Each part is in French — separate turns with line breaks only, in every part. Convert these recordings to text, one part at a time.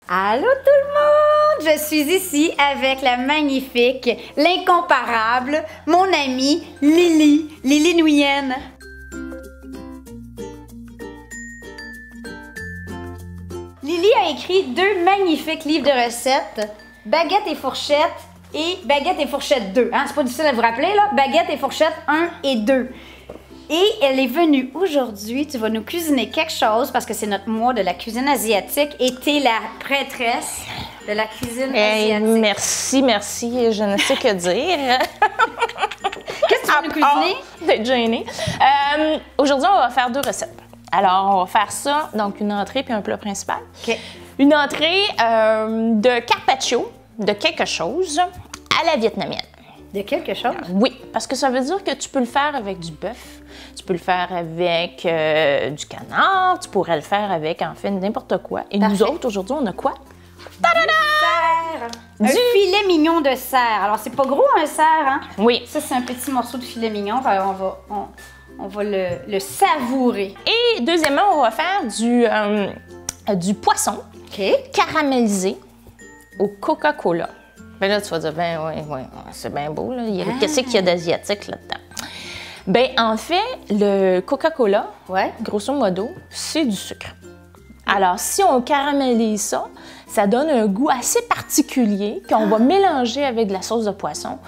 Allô tout le monde! Je suis ici avec la magnifique, l'incomparable, mon amie Lily Nouienne. Lily a écrit 2 magnifiques livres de recettes, Baguette et fourchette et Baguette et fourchette 2. Hein? C'est pas difficile à vous rappeler, là? Baguette et fourchette 1 et 2. Et elle est venue aujourd'hui, tu vas nous cuisiner quelque chose parce que c'est notre mois de la cuisine asiatique et t'es la prêtresse de la cuisine asiatique.
Merci, je ne sais que dire.
Qu'est-ce que tu vas nous cuisiner?
D'être gênée. Aujourd'hui, on va faire 2 recettes. Alors, on va faire ça, donc une entrée puis un plat principal.
OK.
Une entrée de carpaccio, de quelque chose, à la vietnamienne.
De quelque chose?
Oui, parce que ça veut dire que tu peux le faire avec du bœuf, tu peux le faire avec du canard, tu pourrais le faire avec, en fait, n'importe quoi. Et
Parfait.
nous autres, aujourd'hui, on a quoi?
Cerf! Un filet mignon de cerf. Alors, c'est pas gros, un cerf, hein?
Oui.
Ça, c'est un petit morceau de filet mignon. Alors, on va le savourer.
Et deuxièmement, on va faire du poisson
OK.
caramélisé au Coca-Cola. Ben là, tu vas dire, ben oui, c'est bien beau, là. Qu'est-ce qu'il y a d'asiatique là-dedans? Ben, en fait, le Coca-Cola,
Ouais.
grosso modo, c'est du sucre. Alors, si on caramélise ça, ça donne un goût assez particulier qu'on va mélanger avec de la sauce de poisson.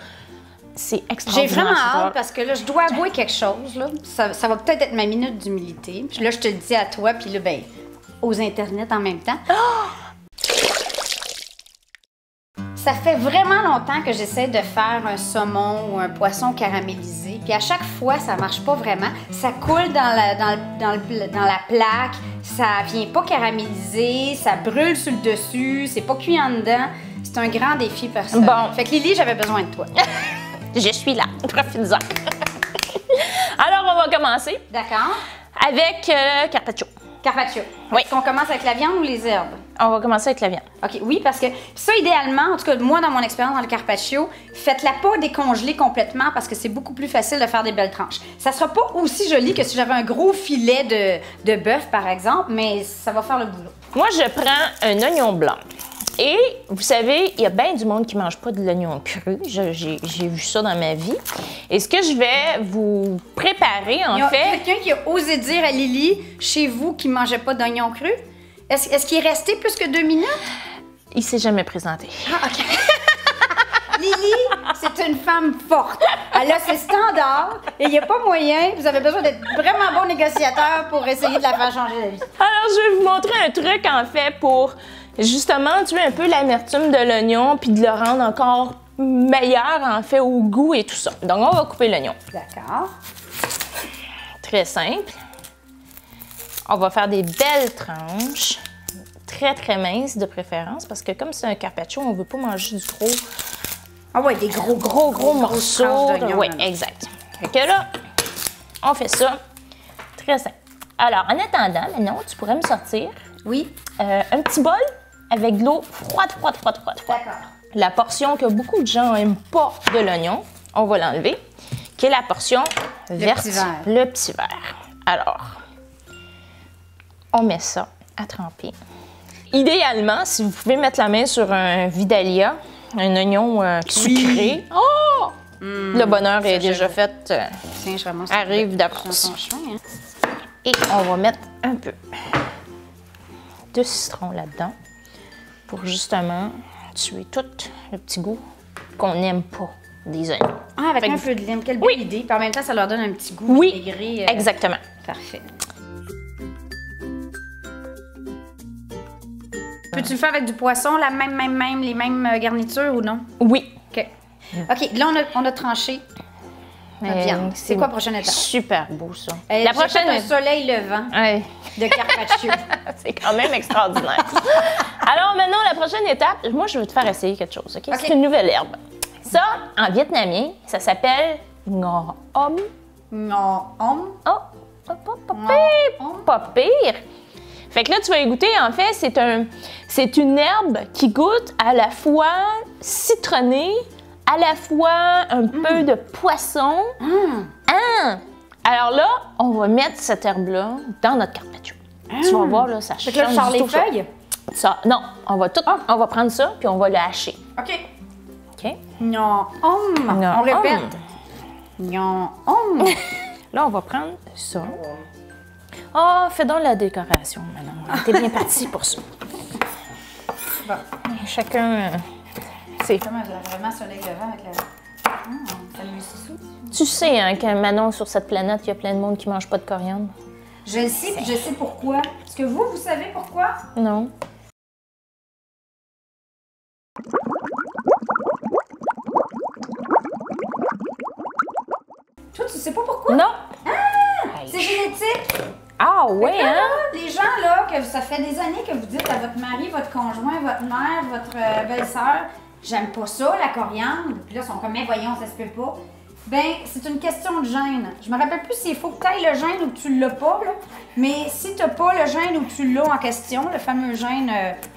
C'est
J'ai
extraordinaire.
vraiment
ça.
hâte parce que là, je dois avouer quelque chose. Là. Ça va peut-être être ma minute d'humilité. Puis là, je te le dis à toi, puis là, ben, aux internets en même temps. Ça fait vraiment longtemps que j'essaie de faire un saumon ou un poisson caramélisé. Puis à chaque fois, ça marche pas vraiment. Ça coule dans la plaque, ça vient pas caraméliser, ça brûle sur le dessus, c'est pas cuit en dedans. C'est un grand défi personnel.
Bon.
Fait que Lily, j'avais besoin de toi.
Je suis là, profite-en. Alors, on va commencer
D'accord?
avec carpaccio.
Carpaccio.
Oui.
Est-ce qu'on commence avec la viande ou les herbes?
On va commencer avec la viande.
OK, oui, parce que ça, idéalement, en tout cas, moi, dans mon expérience dans le carpaccio, faites-la pas décongeler complètement parce que c'est beaucoup plus facile de faire des belles tranches. Ça sera pas aussi joli que si j'avais un gros filet de bœuf, par exemple, mais ça va faire le boulot.
Moi, je prends un oignon blanc. Et vous savez, il y a bien du monde qui ne mange pas de l'oignon cru. J'ai vu ça dans ma vie. Et ce que je vais vous préparer, en
Il y a
fait...
quelqu'un qui a osé dire à Lily, chez vous, qui ne mangeait pas d'oignon cru. Est-ce qu'il est resté plus que 2 minutes?
Il s'est jamais présenté.
Ah, OK. Lily, c'est une femme forte. Elle a ses standards et il n'y a pas moyen. Vous avez besoin d'être vraiment bon négociateur pour essayer de la faire changer d'avis.
Alors, je vais vous montrer un truc, en fait, pour justement tuer un peu l'amertume de l'oignon puis de le rendre encore meilleur, en fait, au goût et tout ça. Donc, on va couper l'oignon.
D'accord.
Très simple. On va faire des belles tranches, très, très minces de préférence, parce que comme c'est un carpaccio, on ne veut pas manger du trop...
Ah ouais, des gros
morceaux.
d'oignon.
Oui, exact. Fait que là, on fait ça très simple. Alors, en attendant, maintenant, tu pourrais me sortir
Oui.
un petit bol avec de l'eau froide.
D'accord.
La portion que beaucoup de gens n'aiment pas de l'oignon, on va l'enlever, qui est la portion verte,
petit verre.
le petit verre. Alors, on met ça à tremper. Idéalement, si vous pouvez mettre la main sur un Vidalia, un oignon sucré, oh! Le bonheur est déjà fait.
Tiens, je ramasse
Arrive
dans
d'avance.
son chemin, hein.
Et on va mettre un peu de citron là-dedans pour justement tuer tout le petit goût qu'on n'aime pas des oignons.
Ah, avec
Fait
un
que-
peu de lime, quelle belle
Oui.
idée. Puis en même temps, ça leur donne un petit goût
Oui,
vinaigré.
exactement.
Parfait. Peux-tu le faire avec du poisson, les mêmes garnitures ou non?
Oui.
OK. OK, là, on a tranché notre viande. C'est quoi la prochaine étape?
Super beau, ça.
La prochaine, un soleil levant
Ouais.
de carpaccio.
C'est quand même extraordinaire. Alors maintenant, la prochaine étape, moi, je veux te faire essayer quelque chose, OK? C'est une nouvelle herbe. Ça, en vietnamien, ça s'appelle ngo om.
Non,
Oh, pas pire. Fait que là, tu vas y goûter. En fait, c'est une herbe qui goûte à la fois citronné, à la fois un peu de poisson. Ah! Alors là, on va mettre cette herbe-là dans notre carpaccio. Tu vas voir, là, ça
Fait que là,
change
je sors
du
les
tout, ça.
feuilles?
Ça, non, on va prendre ça, puis on va le hacher.
OK.
OK?
Non.
Non.
On répète. Non.
Là, on va prendre ça. Oh, fais donc la décoration, Manon. T'es bien partie pour ça.
Bon.
Chacun, c'est...
Comment elle a vraiment soleil levant avec la... ça lui sous.
Tu sais, hein, que Manon, sur cette planète, il y a plein de monde qui mange pas de coriandre.
Je le sais, puis je sais pourquoi. Est-ce que vous savez pourquoi?
Non.
Toi, tu sais pas pourquoi?
Non.
C'est génétique.
Ah, ouais, hein?
Les gens, là, que ça fait des années que vous dites à votre mari, votre conjoint, votre mère, votre belle-sœur, j'aime pas ça, la coriandre. Puis là, ils sont comme, mais voyons, ça se peut pas. Ben, c'est une question de gène. Je me rappelle plus s'il faut que tu ailles le gène ou que tu l'as pas, là. Mais si t'as pas le gène ou que tu l'as en question, le fameux gène...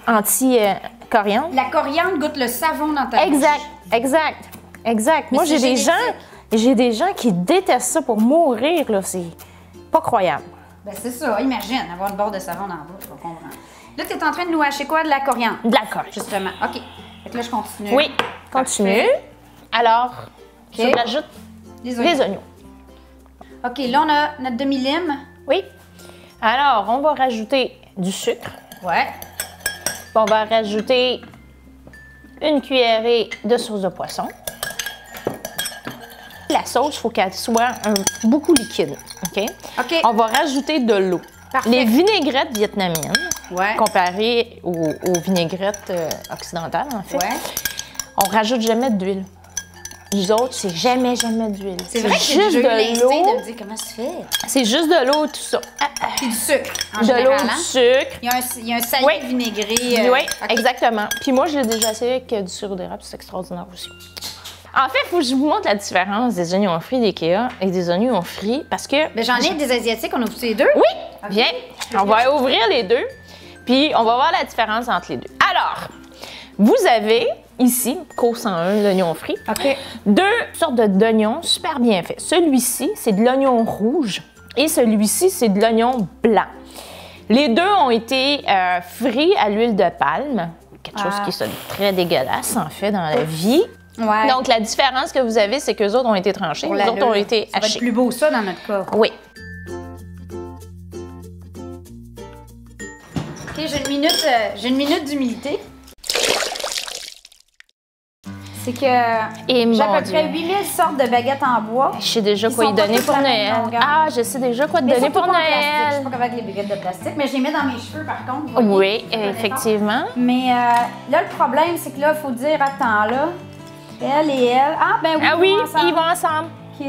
Anti-coriandre?
La coriandre goûte le savon dans ta bouche.
Exact.
Mais
Moi,
c'est
j'ai des gens qui détestent ça pour mourir, là. C'est pas croyable.
Ben, c'est ça. Imagine, avoir une barre de savon dans la bouche, je comprends. Là, t'es en train de nous hacher quoi? De la coriandre?
D'accord.
Justement. OK. Fait que là, je continue.
Oui, continue.
Parfait.
Alors,
OK.
je rajoute
Les oignons. OK, là, on a notre demi-lime.
Oui. Alors, on va rajouter du sucre.
Ouais.
Puis on va rajouter une cuillerée de sauce de poisson. La sauce, il faut qu'elle soit beaucoup liquide. OK?
OK.
On va rajouter de l'eau.
Parfait.
Les vinaigrettes vietnamiennes,
Ouais.
comparées aux vinaigrettes occidentales, en fait,
Ouais.
on rajoute jamais d'huile. Les autres, c'est jamais d'huile.
C'est vrai que j'ai
juste
déjà eu l'instinct de
de l'eau.
me dire comment ça fait.
C'est juste de l'eau, tout ça.
Puis du sucre, en
De l'eau,
général,
du
hein?
sucre.
Il y a un salé
Oui.
vinaigré.
Oui,
OK.
exactement. Puis moi, je l'ai déjà essayé avec du sirop d'érable, c'est extraordinaire aussi. En fait, il faut que je vous montre la différence des oignons frits d'IKEA et des oignons frits parce que...
Ben, j'en ai des Asiatiques, on ouvre les deux.
Oui,
OK.
bien. On va ouvrir les deux, puis on va voir la différence entre les deux. Alors, vous avez ici, Co 101, l'oignon frit,
OK.
deux sortes d'oignons super bien faits. Celui-ci, c'est de l'oignon rouge et celui-ci, c'est de l'oignon blanc. Les deux ont été frits à l'huile de palme, quelque chose qui est très dégueulasse, en fait, dans la vie.
Ouais.
Donc, la différence que vous avez, c'est qu'eux autres ont été tranchés,
Pour
les autres ont été
ça va être
hachés.
plus beau, ça, dans notre cas.
Oui.
OK, j'ai une minute d'humilité. C'est que
Et
j'ai à
mon
peu près
Dieu.
8000 sortes de baguettes en bois.
Je sais déjà
Ils
quoi
sont
y
pas
donner
tous
pour
la même
Noël.
longueur.
Ah, je sais déjà quoi te
Mais
donner
surtout
pour
pas en plastique. Je suis
Noël.
pas capable avec les baguettes de plastique, mais je les mets dans mes cheveux par contre. vous voyez.
Oui,
Ça fait
effectivement.
l'effort. Mais là, le problème, c'est que là, il faut dire, attends, là, elle et elle. Ah, ben oui,
Ah oui,
vont ensemble.
ils vont ensemble.
OK.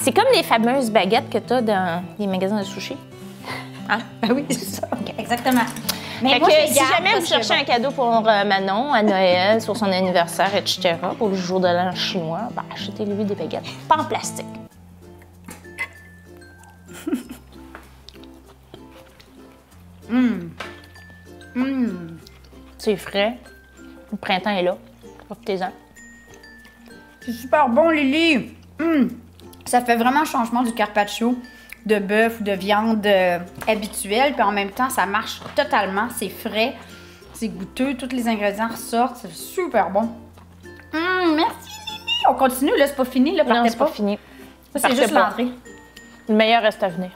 C'est comme les fameuses baguettes que tu as dans les magasins de sushi. Hein?
Ben oui, c'est ça. Exactement. Mais
Fait
moi,
que
je les
si
garde
jamais vous
parce que
cherchez un cadeau pour Manon à Noël, sur son anniversaire, etc., pour le jour de l'an chinois, ben, achetez-lui des baguettes, pas en plastique. C'est frais. Le printemps est là. Profitez-en.
C'est super bon, Lily. Ça fait vraiment un changement du carpaccio de bœuf ou de viande habituelle. Puis en même temps, ça marche totalement. C'est frais, c'est goûteux. Tous les ingrédients ressortent. C'est super bon. Merci, Lily. On continue, là. C'est pas fini, là.
Non,
Partez
c'est pas fini.
Ça, c'est
Partez
juste
pas.
l'entrée.
Le meilleur reste à venir.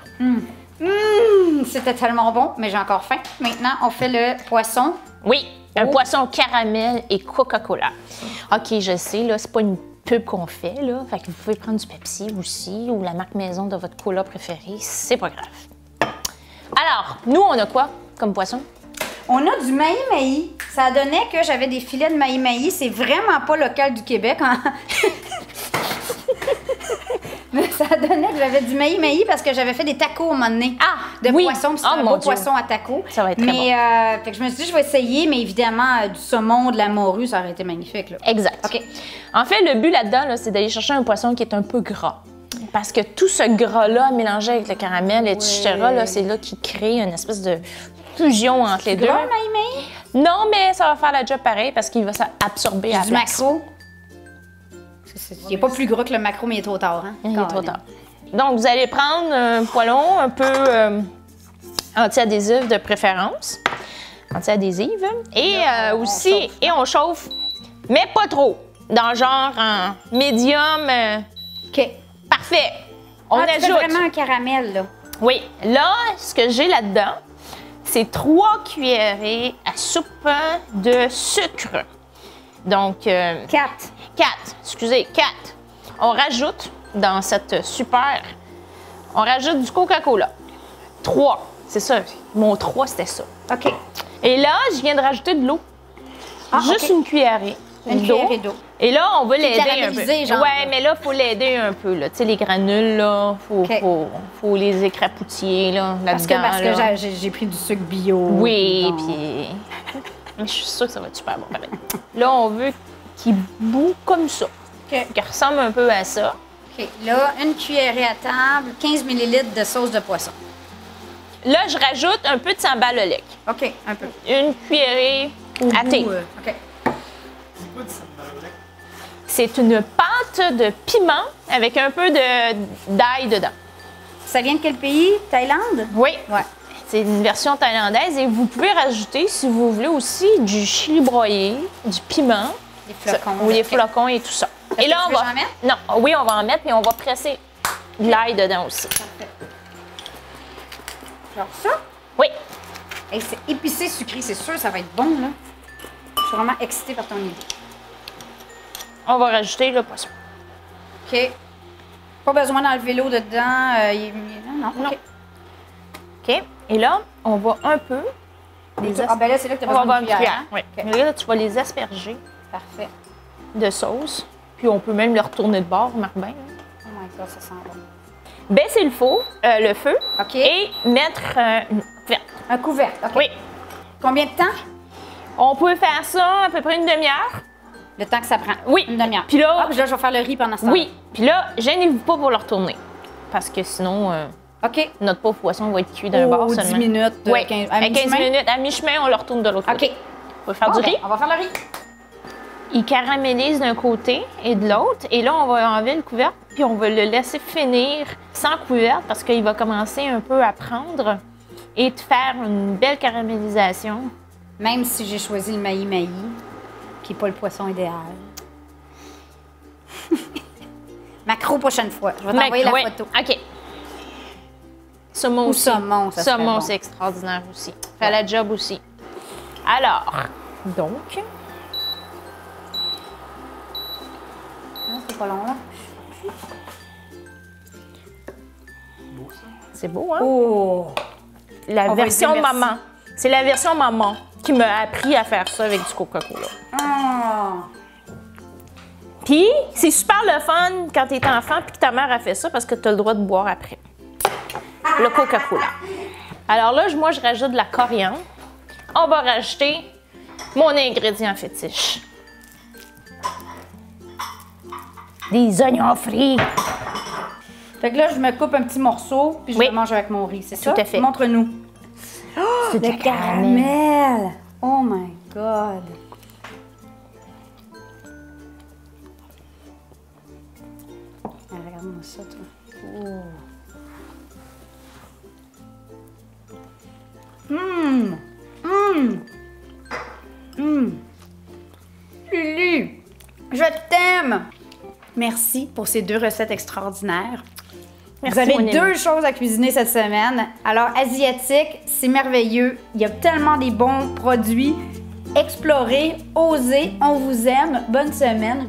C'était tellement bon, mais j'ai encore faim. Maintenant, on fait le poisson.
Oui, un poisson caramel et Coca-Cola. OK, je sais, là, c'est pas une pub qu'on fait, là. Fait que vous pouvez prendre du Pepsi aussi ou la marque maison de votre cola préférée, c'est pas grave. Alors, nous, on a quoi comme poisson?
On a du maï-maï. Ça donnait que j'avais des filets de maï-maï. C'est vraiment pas local du Québec. Hein? Mais ça donnait que j'avais du maï-maï parce que j'avais fait des tacos à un moment donné. De
oui.
poisson, puis
Oh,
c'était un
mon
beau
Dieu.
poisson à tacos.
Ça va être très
mais, fait que je me suis dit, je vais essayer, mais évidemment, du saumon, de la morue, ça aurait été magnifique. Là.
Exact.
OK.
En fait, le but là-dedans, là, c'est d'aller chercher un poisson qui est un peu gras. Parce que tout ce gras-là, mélangé avec le caramel, etc., là, c'est là qui crée une espèce de fusion entre les deux.
Gras, maï-maï?
Non, mais ça va faire la job pareil parce qu'il va s'absorber à la
Du
place.
macro. Il n'est pas plus gras que le macro, mais il est trop tard. Hein?
Il est trop tard. Donc, vous allez prendre un poêlon un peu anti-adhésif de préférence. anti-adhésive. Et aussi, on chauffe, mais pas trop. Dans genre en médium.
OK.
Parfait. On
Tu fais
ajoute.
vraiment un caramel, là.
Oui. Là, ce que j'ai là-dedans, c'est 3 cuillerées à soupe de sucre. Donc,
4.
4. On rajoute dans cette super, on rajoute du Coca-Cola. 3. C'est ça. Mon 3, c'était ça.
OK.
Et là, je viens de rajouter de l'eau. Juste
OK.
une cuillerée.
Une cuillerée d'eau.
Et là, on va l'aider un peu.
caramélisé, genre.
Ouais, mais là, il faut l'aider un peu. Tu sais, les granules, là,
OK.
faut les écrapoutiller là,
Parce que
là-dedans.
j'ai pris du sucre bio.
Oui,
bon.
puis... Mais je suis sûre que ça va être super bon. pareil. Là, on veut qu'il boue comme ça.
OK.
Qu'il ressemble un peu à ça.
OK. Là, une cuillerée à table, 15 ml de sauce de poisson.
Là, je rajoute un peu de sambal au lait.
OK, un peu.
Une cuillerée à thé.
OK.
C'est une pâte de piment avec un peu d'ail dedans.
Ça vient de quel pays? Thaïlande?
Oui.
Ouais.
C'est une version thaïlandaise et vous pouvez rajouter, si vous voulez, aussi du chili broyé, du piment.
Les flocons.
Ou les
OK.
flocons et tout ça.
Est-ce
Et là,
que
on
tu veux
va.
que j'en mette?
Non, oui, on va en mettre, mais on va presser de l'ail dedans aussi.
Parfait. Genre ça?
Oui.
Hey, c'est épicé, sucré, c'est sûr, ça va être bon, là. Je suis vraiment excitée par ton idée.
On va rajouter le poisson.
OK. Pas besoin d'enlever l'eau dedans. Non.
Non.
OK.
OK. Et là, on va un peu
Ah, ben là, c'est là que tu as
on va
besoin
avoir
d'une
une
cuillère.
cuillère. Oui.
OK.
Mais là, tu vas les asperger
Parfait.
de sauce. Puis on peut même le retourner de bord, remarque bien.
Oh my God, ça sent bon.
Baisser le feu
OK.
et mettre une couverte.
Un couvercle. OK.
Oui.
Combien de temps?
On peut faire ça à peu près une demi-heure.
Le temps que ça prend.
Oui.
Une demi-heure.
Puis là-
Ah, puis là, je vais faire le riz pendant ce temps.
Oui. Puis là, gênez-vous pas pour le retourner. Parce que sinon,
OK.
notre pauvre poisson va être cuit d'un bord
10
seulement.
minutes.
Oui.
15,
À 15
mi-chemin?
minutes. À mi-chemin, on le retourne de l'autre
OK.
côté. On va faire
Bon,
du riz.
ben, on va faire le riz.
Il caramélise d'un côté et de l'autre. Et là, on va enlever le couvercle, puis on va le laisser finir sans couvercle parce qu'il va commencer un peu à prendre et de faire une belle caramélisation.
Même si j'ai choisi le maï-maï, qui n'est pas le poisson idéal. Macro prochaine fois. Je vais t'envoyer la
Oui.
photo.
OK. Saumon
Ou
aussi.
saumon, ça serait
Saumon,
bon.
c'est extraordinaire aussi. Fait la job aussi. Alors, donc,
Non, c'est pas long, là.
c'est beau, hein?
Oh!
La
On va
version
dire merci.
maman. C'est la version maman qui m'a appris à faire ça avec du Coca-Cola.
Ah!
Puis, c'est super le fun quand t'es enfant puis que ta mère a fait ça parce que t'as le droit de boire après. Le Coca-Cola. Alors là, moi, je rajoute de la coriandre. On va rajouter mon ingrédient fétiche. Des oignons frits.
Fait que là, je me coupe un petit morceau, puis je
Oui.
le mange avec mon riz, c'est ça?
Tout à fait.
Montre-nous.
C'est de
Le
la caramel.
caramel! Oh my God! Ah, regarde-moi ça, toi. Lulu, je t'aime! Merci pour ces 2 recettes extraordinaires.
Merci,
Vous avez
mon ami.
2 choses à cuisiner cette semaine. Alors, asiatique, c'est merveilleux. Il y a tellement des bons produits. Explorez, osez, on vous aime. Bonne semaine.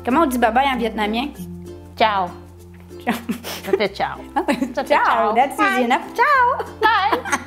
Comment on dit bye-bye en vietnamien?
Ciao. Ça fait ciao. Ça fait
Ciao, that's easy
Bye.
enough. Ciao!
Bye.